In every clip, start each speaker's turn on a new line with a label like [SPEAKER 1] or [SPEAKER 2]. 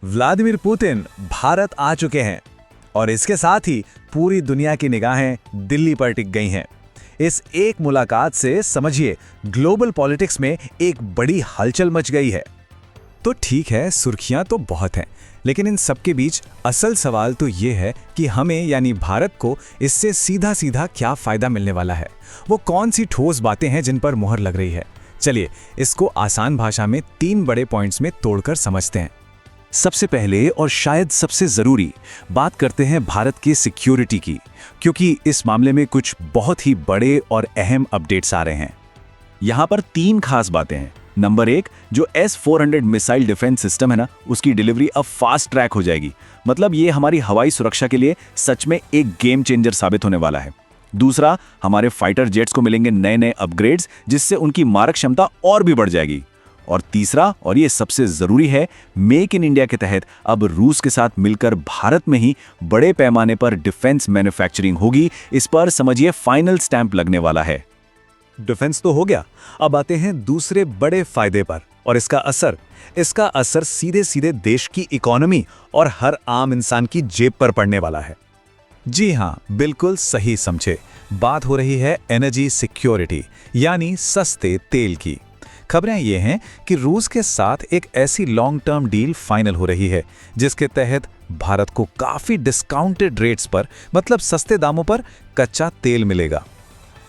[SPEAKER 1] Vladimir Putin Bharat आ चुके हैं और इसके साथ ही पूरी दुनिया की निगाहें दिल्ली पर टिक गई हैं। इस एक मुलाकात से समझिए ग्लोबल पॉलिटिक्स में एक बड़ी हलचल मच गई है।
[SPEAKER 2] तो ठीक है, सुर्खियां तो बहुत हैं, लेकिन इन सबके बीच असल सवाल तो ये है कि हमें यानी भारत को इससे सीधा सीधा क्या फायदा मिलने वाला है। वो कौन सी ठोस बातें हैं जिन पर मुहर लग रही है। चलिए इसको आसान भाषा में 3 बड़े पॉइंट्स में तोड़कर समझते हैं।
[SPEAKER 3] सबसे पहले और शायद सबसे जरूरी बात करते हैं भारत की सिक्योरिटी की, क्योंकि इस मामले में कुछ बहुत ही बड़े और अहम अपडेट्स आ रहे हैं। यहां पर 3 खास बातें हैं। नंबर 1, जो S-400 मिसाइल डिफेंस सिस्टम है ना, उसकी डिलीवरी अब फास्ट ट्रैक हो जाएगी। मतलब ये हमारी हवाई सुरक्षा के लिए सच में एक गेम चेंजर साबित होने वाला है। दूसरा, हमारे फाइटर जेट्स को मिलेंगे नए नए अपग्रेड्स, जिससे उनकी मारक क्षमता और भी बढ़ जाएगी। और तीसरा, और ये सबसे जरूरी है, मेक इन इंडिया के तहत अब रूस के साथ मिलकर भारत में ही बड़े पैमाने पर डिफेंस मैन्युफैक्चरिंग होगी। इस पर समझिए फाइनल स्टैंप लगने वाला है।
[SPEAKER 1] डिफेंस तो हो गया, अब आते हैं दूसरे बड़े फायदे पर और इसका असर सीधे सीधे देश की इकोनॉमी और हर आम इंसान की जेब पर पड़ने वाला है। जी हां, बिल्कुल सही समझे। बात हो रही है एनर्जी सिक्योरिटी यानी सस्ते तेल की। खबरें ये हैं कि रूस के साथ एक ऐसी लॉन्ग टर्म डील फाइनल हो रही है जिसके तहत भारत को काफी डिस्काउंटेड रेट्स पर, मतलब सस्ते दामों पर कच्चा तेल मिलेगा।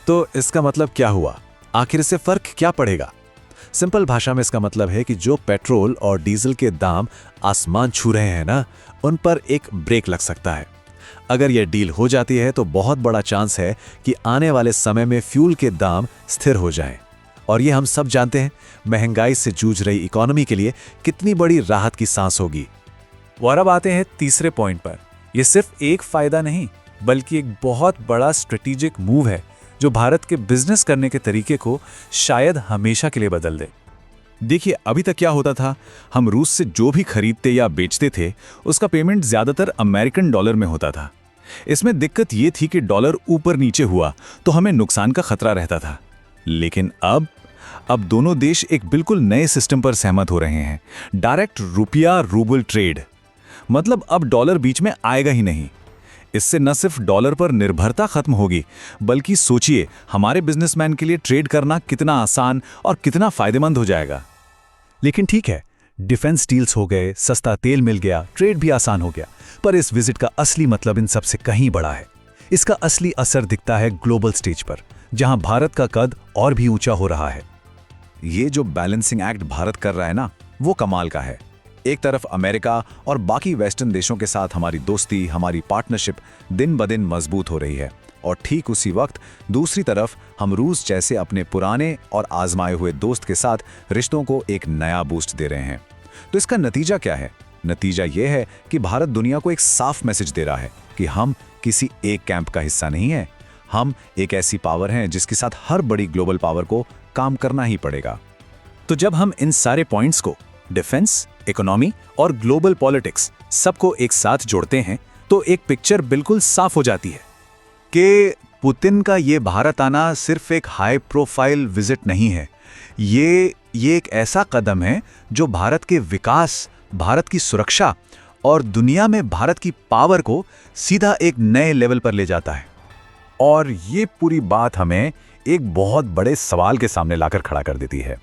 [SPEAKER 1] तो इसका मतलब क्या हुआ? आखिर इससे फर्क क्या पड़ेगा? सिंपल भाषा में इसका मतलब है कि जो पेट्रोल और डीजल के दाम आसमान छू रहे हैं ना, उन पर एक ब्रेक लग सकता है। अगर यह डील हो जाती है तो बहुत बड़ा चांस है कि आने वाले समय में फ्यूल के दाम स्थिर हो जाएं। और ये हम सब जानते हैं महंगाई से जूझ रही इकोनॉमी के लिए कितनी बड़ी राहत की सांस होगी।
[SPEAKER 2] और अब आते हैं तीसरे पॉइंट पर। यह सिर्फ एक फायदा नहीं, बल्कि एक बहुत बड़ा स्ट्रेटेजिक मूव है जो भारत के बिजनेस करने के तरीके को शायद हमेशा के लिए बदल दे।
[SPEAKER 3] देखिए, अभी तक क्या होता था, हम रूस से जो भी खरीदते या बेचते थे उसका पेमेंट ज्यादातर अमेरिकन डॉलर में होता था। इसमें दिक्कत ये थी कि डॉलर ऊपर नीचे हुआ तो हमें नुकसान का खतरा रहता था। लेकिन अब दोनों देश एक बिल्कुल नए सिस्टम पर सहमत हो रहे हैं, डायरेक्ट रुपया रूबल ट्रेड। मतलब अब डॉलर बीच में आएगा ही नहीं। इससे न सिर्फ डॉलर पर निर्भरता खत्म होगी, बल्कि सोचिए हमारे बिजनेसमैन के लिए ट्रेड करना कितना आसान और कितना फायदेमंद हो जाएगा।
[SPEAKER 1] लेकिन ठीक है, डिफेंस डील्स हो गए, सस्ता तेल मिल गया, ट्रेड भी आसान हो गया, पर इस विजिट का असली मतलब इन सबसे कहीं बड़ा है। इसका असली असर दिखता है ग्लोबल स्टेज पर, जहां भारत का कद और भी ऊंचा हो रहा है।
[SPEAKER 3] ये जो बैलेंसिंग एक्ट भारत कर रहा है ना, वो कमाल का है। एक तरफ अमेरिका और बाकी वेस्टर्न देशों के साथ हमारी दोस्ती, हमारी पार्टनरशिप दिन ब दिन मजबूत हो रही है, और ठीक उसी वक्त दूसरी तरफ हम रूस जैसे अपने पुराने और आजमाए हुए दोस्त के साथ रिश्तों को एक नया बूस्ट दे रहे हैं। तो इसका नतीजा क्या है? नतीजा यह है कि भारत दुनिया को एक साफ मैसेज दे रहा है कि हम किसी एक कैंप का हिस्सा नहीं है। हम एक ऐसी पावर हैं जिसके साथ हर बड़ी ग्लोबल पावर को काम करना ही पड़ेगा।
[SPEAKER 2] तो जब हम इन सारे पॉइंट्स को, डिफेंस, इकोनॉमी और ग्लोबल पॉलिटिक्स, सबको एक साथ जोड़ते हैं तो एक पिक्चर बिल्कुल साफ हो जाती है
[SPEAKER 1] कि पुतिन का ये भारत आना सिर्फ एक हाई प्रोफाइल विजिट नहीं है। ये एक ऐसा कदम है जो भारत के विकास, भारत की सुरक्षा और दुनिया में भारत की पावर को सीधा एक नए लेवल पर ले जाता है।
[SPEAKER 3] और ये पूरी बात हमें एक बहुत बड़े सवाल के सामने लाकर खड़ा कर देती है।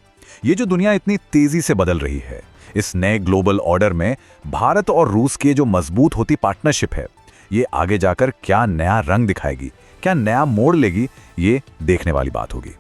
[SPEAKER 3] ये जो दुनिया इतनी तेजी से बदल रही है, इस नए ग्लोबल ऑर्डर में भारत और रूस की जो मजबूत होती पार्टनरशिप है, ये आगे जाकर क्या नया रंग दिखाएगी, क्या नया मोड़ लेगी, ये देखने वाली बात होगी।